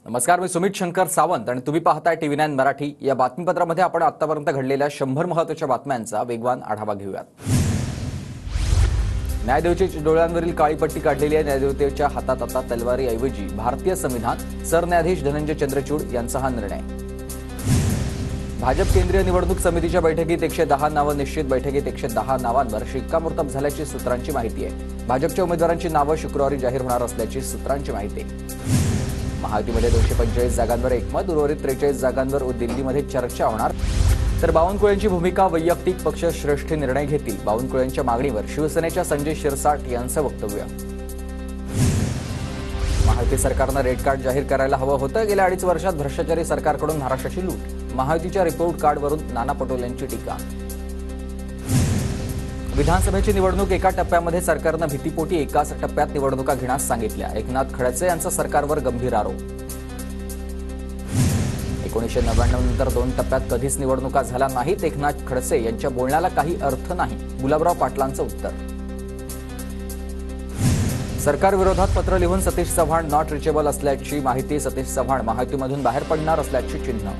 नमस्कार, मी सुमित शंकर सावंत आणि तुम्ही पाहताय TV9 मराठी। या बातमीपत्रामध्ये आपण आतापर्यंत घडलेल्या 100 महत्त्वाच्या बातम्यांचा वेगवान आढावा घेऊयात। न्यायदेवतेच्या डोळ्यांवरील काळी पट्टी काढलेली आहे। न्यायदेवतेच्या हातात आता तलवारीऐवजी भारतीय संविधान। सरन्यायाधीश धनंजय चंद्रचूड यांचा हा निर्णय। भाजप केंद्रीय निवडणूक समितीच्या बैठकीत 110 नावं निश्चित। बैठकीत 110 नावांवर शिक्कामोर्तब झाल्याची सूत्रांची माहिती आहे। भाजपच्या उमेदवारांची नावं शुक्रवारी जाहीर होणार असल्याची सूत्रांची माहिती आहे। महायुतीमध्ये 245 जागांवर एकमत। उर्वरित 43 जागांवर दिल्लीमध्ये चर्चा होणार। तर बावनकुळेंची भूमिका वैयक्तिक, पक्ष श्रेष्ठ निर्णय घेतील। बावनकुळेंच्या मागणीवर शिवसेनेच्या संजय शिरसाट यांचं वक्तव्य। महायुती सरकारनं रेड कार्ड जाहीर करायला हवं होतं। गेल्या 2.5 वर्षात भ्रष्टाचारी सरकारकडून महाराष्ट्राची लूट। महायुतीच्या रिपोर्ट कार्डवरून नाना पटोलेंची टीका। विधानसभेची निवडणूक एका टप्प्यामध्ये सरकारनं भीतीपोटी एकाच टप्प्यात निवडणुका घेण्यास सांगितल्या। एकनाथ खडसे यांचा सरकारवर गंभीर आरोप। 1999 नंतर 2 टप्प्यात कधीच निवडणुका झाल्या नाहीत। एकनाथ खडसे यांच्या बोलण्याला काही अर्थ नाही, गुलाबराव पाटलांचं उत्तर। सरकार विरोधात पत्र लिहून सतीश चव्हाण नॉट रिचेबल असल्याची माहिती। सतीश चव्हाण महायुतीमधून बाहेर पडणार असल्याची चिन्ह।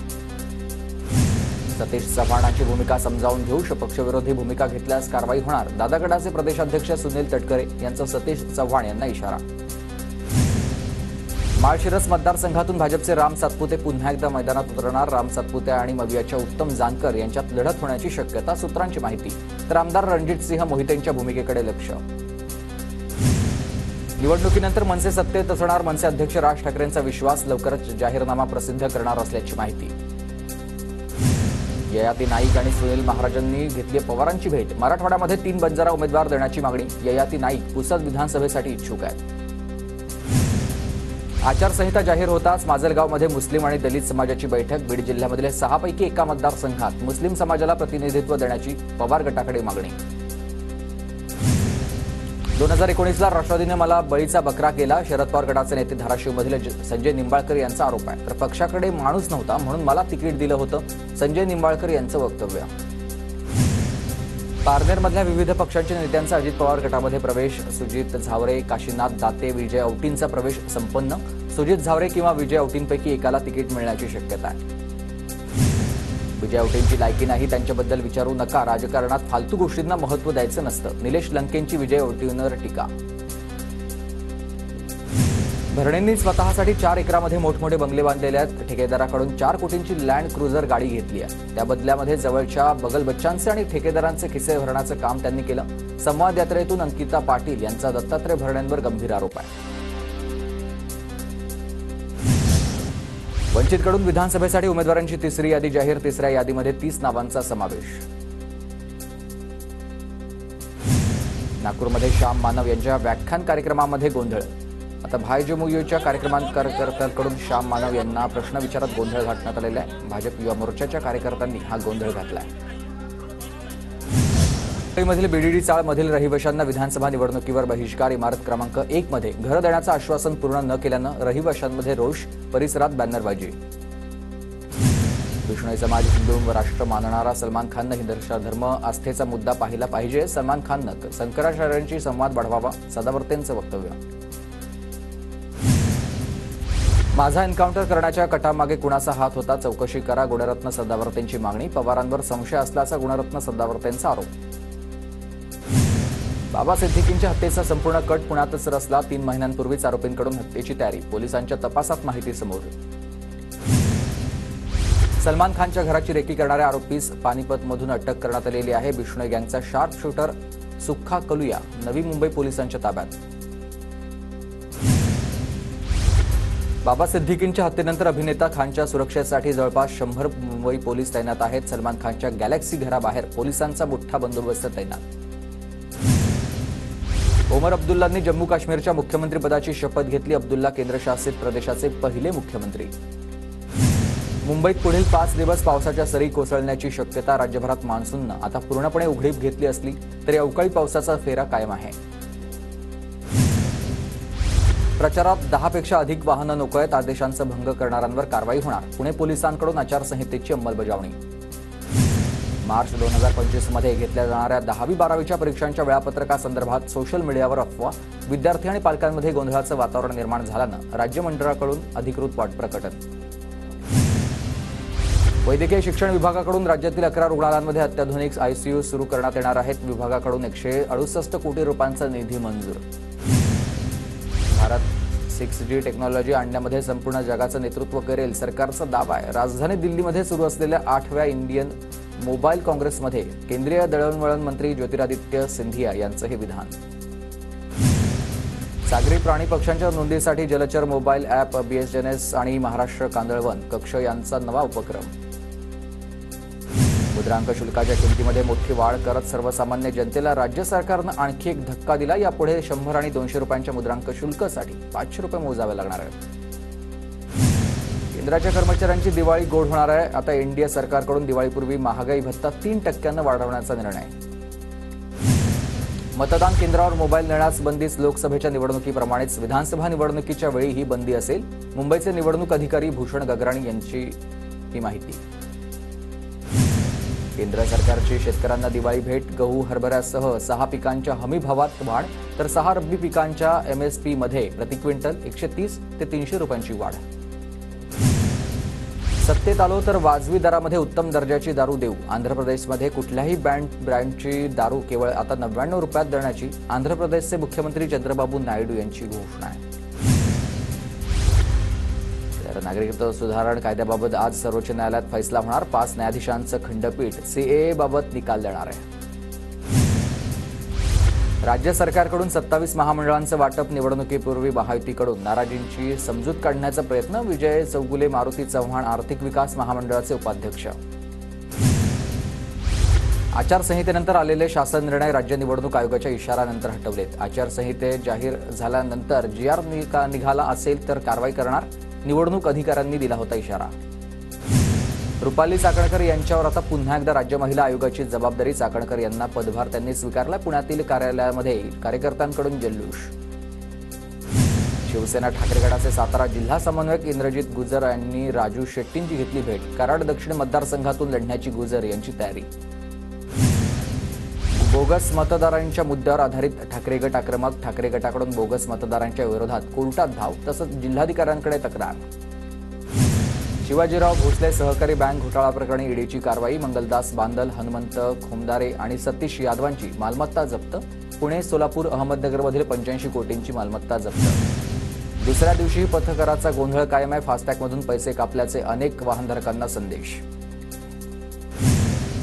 सतीश चव्हाणांची भूमिका समजावून घेऊ, पक्षविरोधी भूमिका घेतल्यास कारवाई होणार। दादागडाचे प्रदेशाध्यक्ष सुनील तटकरे यांचा सतीश चव्हाण यांना इशारा। माळशिरस मतदारसंघातून भाजपचे राम सातपुते पुन्हा एकदा मैदानात उतरणार। राम सातपुते आणि मवियाच्या उत्तम जानकर यांच्यात लढत होण्याची शक्यता, सूत्रांची माहिती। तर आमदार रणजितसिंह मोहितेंच्या भूमिकेकडे लक्ष। निवडणुकीनंतर मनसे सत्तेत असणार। मनसे अध्यक्ष राज ठाकरेंचा विश्वास, लवकरच जाहीरनामा प्रसिद्ध करणार असल्याची माहिती। ययाती नाईक आणि सुनील महाराजांनी घेतली पवारांची भेट। मराठवाड्यामध्ये 3 बंजारा उमेदवार देण्याची मागणी। ययाती नाईक पुसद विधानसभेसाठी इच्छुक आहेत। आचारसंहिता जाहीर होताच माजलगावमध्ये मुस्लिम आणि दलित समाजाची बैठक। बीड जिल्ह्यामधील 6 पैकी एका मतदारसंघात मुस्लिम समाजाला प्रतिनिधित्व देण्याची पवार गटाकडे मागणी। 2019ला राष्ट्रवादीने मला बळीचा बकरा केला। शरद पवार गटाचे नेते धाराशिवमधील संजय निंबाळकर यांचा आरोप आहे। तर पक्षाकडे माणूस नव्हता म्हणून मला तिकीट दिलं होतं, संजय निंबाळकर यांचं वक्तव्य। पारनेरमधल्या विविध पक्षांच्या नेत्यांचा अजित पवार गटामध्ये प्रवेश। सुजित झावरे, काशीनाथ दाते, विजय औटींचा प्रवेश संपन्न। सुजित झावरे किंवा विजय औटींपैकी एकाला तिकीट मिळण्याची शक्यता आहे। विजय औटींची लायकी नाही, त्यांच्याबद्दल विचारू नका। राजकारणात फालतू गोष्टींना महत्त्व द्यायचं नसतं, निलेश लंकेंची विजय औटींवर टीका। भरणेंनी स्वतःसाठी 4 एकरामध्ये मोठमोठे बंगले बांधलेले आहेत। ठेकेदाराकडून 4 कोटींची लँड क्रुझर गाडी घेतली आहे। त्या बदल्यामध्ये जवळच्या बगलबच्चांचे आणि ठेकेदारांचे खिसे भरण्याचं काम त्यांनी केलं। संवाद यात्रेतून अंकिता पाटील यांचा दत्तात्रय भरणेंवर गंभीर आरोप आहे। वंचितकडून विधानसभेसाठी उमेदवारांची 3री यादी जाहीर। 3ऱ्या यादीमध्ये 30 नावांचा समावेश। नागपूरमध्ये श्याम मानव यांच्या व्याख्यान कार्यक्रमामध्ये गोंधळ। आता भाजपच्या कार्यक्रमांकडून श्याम मानव यांना प्रश्न विचारत गोंधळ घालण्यात आलेला आहे। भाजप युवा मोर्चाच्या कार्यकर्त्यांनी हा गोंधळ घातला आहे। मुंबईमधील बीडीडी चाळमधील रहिवाशांना विधानसभा निवडणुकीवर बहिष्कार। इमारत क्रमांक 1 मध्ये घर देण्याचं आश्वासन पूर्ण न केल्यानं रहिवाशांमध्ये रोष, परिसरात बॅनरबाजी। विष्णोई समाज हिंदू राष्ट्र मानणारा सलमान खाननं हिंदू धर्म आस्थेचा मुद्दा पाहिला पाहिजे। सलमान खाननं शंकराचार्यांशी संवाद वाढवावा, सदावर्तेंचं वक्तव्य। माझा एन्काउंटर करण्याच्या कटामागे कुणाचा हात होता, चौकशी करा, गुणरत्न सदावर्तेंची मागणी। पवारांवर संशय असल्याचा गुणरत्न सदावर्तेंचा आरोप। बाबा सिद्दीकींच्या हत्येचा संपूर्ण कट पुण्यातच रचला। 3 महिन्यांपूर्वीच आरोपींकडून हत्येची तयारी, पोलिसांच्या तपासात माहिती समोर। सलमान खानच्या घराची रेकी करणाऱ्या आरोपीस पानिपतमधून अटक करण्यात आलेली आहे। बिष्णोई गँगचा शार्प शूटर सुक्खा कलुया नवी मुंबई पोलिसांच्या ताब्यात। बाबा सिद्दीकींच्या हत्येनंतर अभिनेता खानच्या सुरक्षेसाठी जवळपास 100 मुंबई पोलीस तैनात आहेत। सलमान खानच्या गॅलेक्सी घराबाहेर पोलिसांचा मोठा बंदोबस्त तैनात। ओमर अब्दुल्लांनी जम्मू काश्मीरच्या मुख्यमंत्रीपदाची शपथ घेतली। अब्दुल्ला केंद्रशासित प्रदेशाचे पहिले मुख्यमंत्री। मुंबईत पुढील 5 दिवस पावसाच्या सरी कोसळण्याची शक्यता। राज्यभरात मान्सूननं आता पूर्णपणे उघडीप घेतली असली तरी अवकाळी पावसाचा फेरा कायम आहे। प्रचारात 10 पेक्षा अधिक वाहनं नको आहेत। आदेशांचा भंग करणाऱ्यांवर कारवाई होणार। पुणे पोलिसांकडून आचारसंहितेची अंमलबजावणी। मार्च 2025 मध्ये घेतल्या जाणाऱ्या 10वी-12वीच्या परीक्षांच्या वेळापत्रकासंदर्भात सोशल मीडियावर अफवा, विद्यार्थी आणि पालकांमध्ये गोंधळाचं वातावरण निर्माण झाल्यानं राज्य मंडळाकडून अधिकृत प्रकटन. वैद्यकीय शिक्षण विभागाकडून राज्यातील 11 रुग्णालयांमध्ये अत्याधुनिक आयसीयू सुरू करण्यात येणार आहेत. विभागाकडून 168 कोटी रुपयांचा निधी मंजूर. भारत 6G टेक्नॉलॉजी आणण्यामध्ये संपूर्ण जगाचं नेतृत्व करेल, सरकारचा दावा आहे. राजधानी दिल्लीमध्ये सुरू असलेल्या 8व्या इंडियन मोबाईल काँग्रेसमध्ये केंद्रीय दळणवळण मंत्री ज्योतिरादित्य सिंधिया यांचं हे विधान. सागरी प्राणी पक्ष्यांच्या नोंदीसाठी जलचर मोबाईल ॲप BSNS आणि महाराष्ट्र कांदळवन कक्ष यांचा नवा उपक्रम. मुद्रांक शुल्काच्या किमतीमध्ये मोठी वाढ करत सर्वसामान्य जनतेला राज्य सरकारनं आणखी एक धक्का दिला. यापुढे 100 आणि 200 रुपयांच्या मुद्रांक शुल्कासाठी 500 रुपये मोजावे लागणार आहेत. केंद्राच्या कर्मचाऱ्यांची दिवाळी गोड होणार आहे. आता एनडीए सरकारकडून दिवाळीपूर्वी महागाई भत्ता 3% वाढवण्याचा निर्णय. मतदान केंद्रावर मोबाईल नेण्यास बंदीच. लोकसभेच्या निवडणुकीप्रमाणेच विधानसभा निवडणुकीच्या वेळी ही बंदी असेल. मुंबईचे निवडणूक अधिकारी भूषण गगराणी यांची ही माहिती. केंद्र सरकारची शेतकऱ्यांना दिवाळी भेट. गहू हरभऱ्यासह 6 पिकांच्या हमी भावात वाढ, तर 6 रब्बी पिकांच्या MSP मध्ये प्रति क्विंटल 130 ते 300 रुपयांची वाढ. सत्तेत आलो तर वाजवी दरामध्ये उत्तम दर्जाची दारू देऊ. आंध्र प्रदेशमध्ये कुठल्याही ब्रँडची दारू केवळ आता 99 रुपयात देण्याची आंध्र प्रदेशचे मुख्यमंत्री चंद्रबाबू नायडू यांची घोषणा आहे. नागरिकत्व सुधारणा कायद्याबाबत आज सर्वोच्च न्यायालयात फैसला होणार. 5 न्यायाधीशांचं खंडपीठ CAA बाबत निकाल देणार आहे. राज्य सरकारकडून 27 महामंडळांचं वाटप. निवडणुकीपूर्वी महायुतीकडून नाराजींची समजूत काढण्याचा प्रयत्न. विजय चौगुले, मारुती चव्हाण आर्थिक विकास महामंडळाचे उपाध्यक्ष. आचारसंहितेनंतर आलेले शासन निर्णय राज्य निवडणूक आयोगाच्या इशाऱ्यानंतर हटवलेत. आचारसंहिते जाहीर झाल्यानंतर GR निघाला असेल तर कारवाई करणार. निवडणूक अधिकाऱ्यांनी दिला होता इशारा. रुपाली चाकणकर यांच्यावर आता पुन्हा एकदा राज्य महिला आयोगाची जबाबदारी. चाकणकर यांना पदभार त्यांनी स्वीकारला. पुण्यातील कार्यालयामध्ये कार्यकर्त्यांकडून जल्लोष. शिवसेना ठाकरे गटाचे सातारा जिल्हा समन्वयक इंद्रजित गुजर यांनी राजू शेट्टींची घेतली भेट. कराड दक्षिण मतदारसंघातून लढण्याची गुजर यांची तयारी. बोगस मतदारांच्या मुद्द्यावर आधारित ठाकरे गट आक्रमक. ठाकरे गटाकडून बोगस मतदारांच्या विरोधात कोर्टात धाव, तसंच जिल्हाधिकाऱ्यांकडे तक्रार. शिवाजीराव भोसले सहकारी बँक घोटाळा प्रकरणी ईडीची कारवाई. मंगलदास बांदल, हनुमंत खोमदारे आणि सतीश यादवांची मालमत्ता जप्त. पुणे, सोलापूर, अहमदनगरमधील 85 कोटींची मालमत्ता जप्त. दुसऱ्या दिवशी पथकराचा गोंधळ कायम आहे. फास्टॅगमधून पैसे कापल्याचे अनेक वाहनधारकांना संदेश.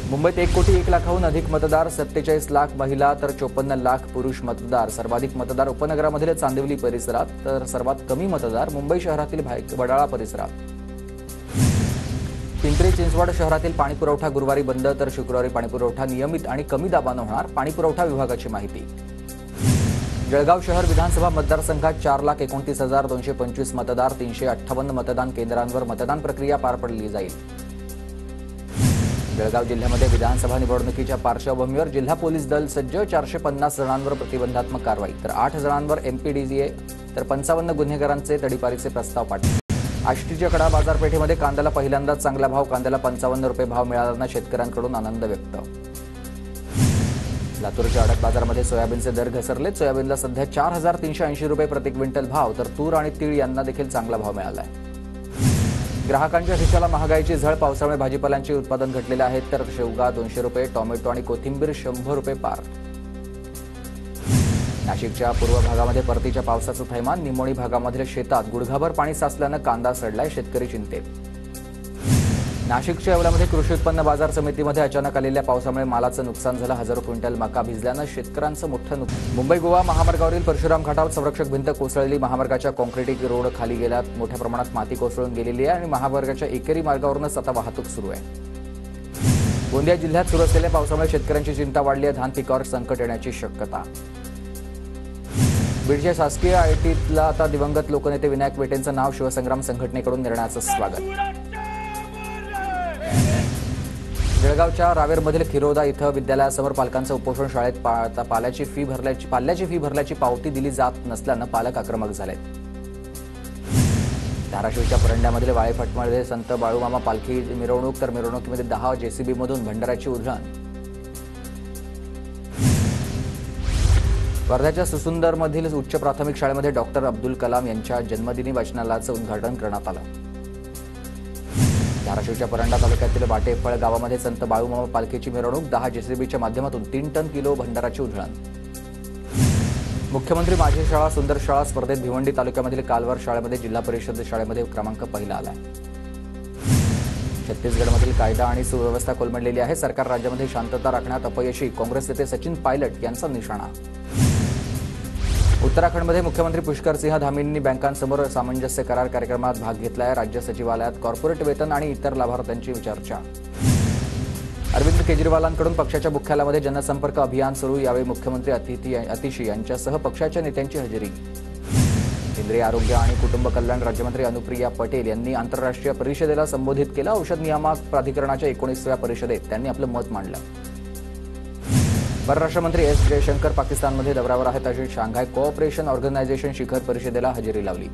मुंबईत 1 कोटी 1 लाखाहून अधिक मतदार. 47 लाख महिला तर 54 लाख पुरुष मतदार. सर्वाधिक मतदार उपनगरामधील चांदिवली परिसरात, तर सर्वात कमी मतदार मुंबई शहरातील वडाळा परिसरात. पिंपरी चिंचवड शहरातील पाणीपुरवठा गुरुवारी बंद, तर शुक्रवारी पाणीपुरवठा नियमित आणि कमी दाबानं होणार. पाणीपुरवठा विभागाची माहिती. जळगाव शहर विधानसभा मतदारसंघात 4,29,225 मतदार. 358 मतदान केंद्रांवर मतदान प्रक्रिया पार पडली जाईल. जळगाव जिल्ह्यामध्ये विधानसभा निवडणुकीच्या पार्श्वभूमीवर जिल्हा पोलीस दल सज्ज. 450 जणांवर प्रतिबंधात्मक कारवाई, तर 8 जणांवर MPDDA, तर 55 गुन्हेगारांचे तडीपारीचे प्रस्ताव पाठवले. आष्टीच्या कडा बाजारपेठेमध्ये कांद्याला पहिल्यांदाच चांगला भाव. कांद्याला 55 रुपये भाव मिळाल्यानं शेतकऱ्यांकडून आनंद व्यक्त. लातूरच्या अडक बाजारामध्ये सोयाबीनचे दर घसरले. सोयाबीनला सध्या 4,380 रुपये प्रति क्विंटल भाव, तर तूर आणि तीळ यांना देखील चांगला भाव मिळाला आहे. ग्राहकांच्या खिशाला महागाईची झळ. पावसामुळे भाजीपाल्यांचे उत्पादन घटलेले आहेत, तर शेवगा 200 रुपये, टोमॅटो आणि कोथिंबीर 100 रुपये पार. नाशिकच्या पूर्व भागामध्ये परतीच्या पावसाचं थैमान. निमोणी भागामधील शेतात गुडघाभर पाणी साचल्यानं कांदा सडलाय. शेतकरी चिंतेत. नाशिकच्या येवल्यामध्ये कृषी उत्पन्न बाजार समितीमध्ये अचानक आलेल्या पावसामुळे मालाचं नुकसान झालं. हजारो क्विंटल मका भिजल्यानं शेतकऱ्यांचं मोठं नुकसान. मुंबई गोवा महामार्गावरील परशुराम घाटावर संरक्षक भिंत कोसळली. महामार्गाच्या कॉन्क्रिटिक रोड खाली गेल्यात. मोठ्या प्रमाणात माती कोसळून गेलेली आहे आणि महामार्गाच्या एकेरी मार्गावरूनच आता वाहतूक सुरू आहे. गोंदिया जिल्ह्यात सुरू असलेल्या पावसामुळे शेतकऱ्यांची चिंता वाढली आहे. धान पिकावर संकट येण्याची शक्यता. बीडच्या शासकीय ITला आता दिवंगत लोकनेते विनायक मेटेंचं नाव. शिवसंग्राम संघटनेकडून निर्णयाचं स्वागत. जळगावच्या रावेरमधील खिरोदा इथं विद्यालयासमोर पालकांचं उपोषण. शाळेत पाल्याची फी भरल्याची पावती दिली जात नसल्यानं पालक आक्रमक झालेत. धाराशिवच्या परंड्यामधील वाळेफाटामध्ये संत बाळूमामा पालखी मिरवणूक, तर मिरवणुकीमध्ये 10 जेसीबी मधून भंडाऱ्याची उधळण. वर्ध्याच्या सुसुंदरमधील उच्च प्राथमिक शाळेमध्ये डॉक्टर अब्दुल कलाम यांच्या जन्मदिनी वाचनालयाचं उद्घाटन करण्यात आलं. धाराशिवच्या परंडा तालुक्यातील वाटेफळ गावामध्ये संत बाळूमामा पालखीची मिरवणूक, 10 जेसीबीच्या माध्यमातून 3 टन किलो भंडाराची उधळण. मुख्यमंत्री माझी शाळा सुंदर शाळा स्पर्धेत भिवंडी तालुक्यामधील कालवर शाळेमध्ये जिल्हा परिषद शाळेमध्ये क्रमांक पहिला आला. छत्तीसगडमधील कायदा आणि सुव्यवस्था कोलमडलेली आहे. सरकार राज्यामध्ये शांतता राखण्यात अपयशी, काँग्रेस नेते सचिन पायलट यांचा निशाणा. उत्तराखंडमध्ये मुख्यमंत्री पुष्कर सिंह धामींनी बँकांसमोर सामंजस्य करार कार्यक्रमात भाग घेतलाय. राज्य सचिवालयात कॉर्पोरेट वेतन आणि इतर लाभार्थ्यांची चर्चा. अरविंद केजरीवालांकडून पक्षाच्या मुख्यालयामध्ये जनसंपर्क अभियान सुरू. यावेळी मुख्यमंत्री अतिशी यांच्यासह पक्षाच्या नेत्यांची हजेरी. केंद्रीय आरोग्य आणि कुटुंब कल्याण राज्यमंत्री अनुप्रिया पटेल यांनी आंतरराष्ट्रीय परिषदेला संबोधित केलं. औषध नियामक प्राधिकरणाच्या 19व्या परिषदेत त्यांनी आपलं मत मांडलं. परराष्ट्र मंत्री एस जयशंकर पाकिस्तानमध्ये दौऱ्यावर आहेत. अशी शांघाय कोऑपरेशन ऑर्गनायझेशन शिखर परिषदेला हजेरी लावली.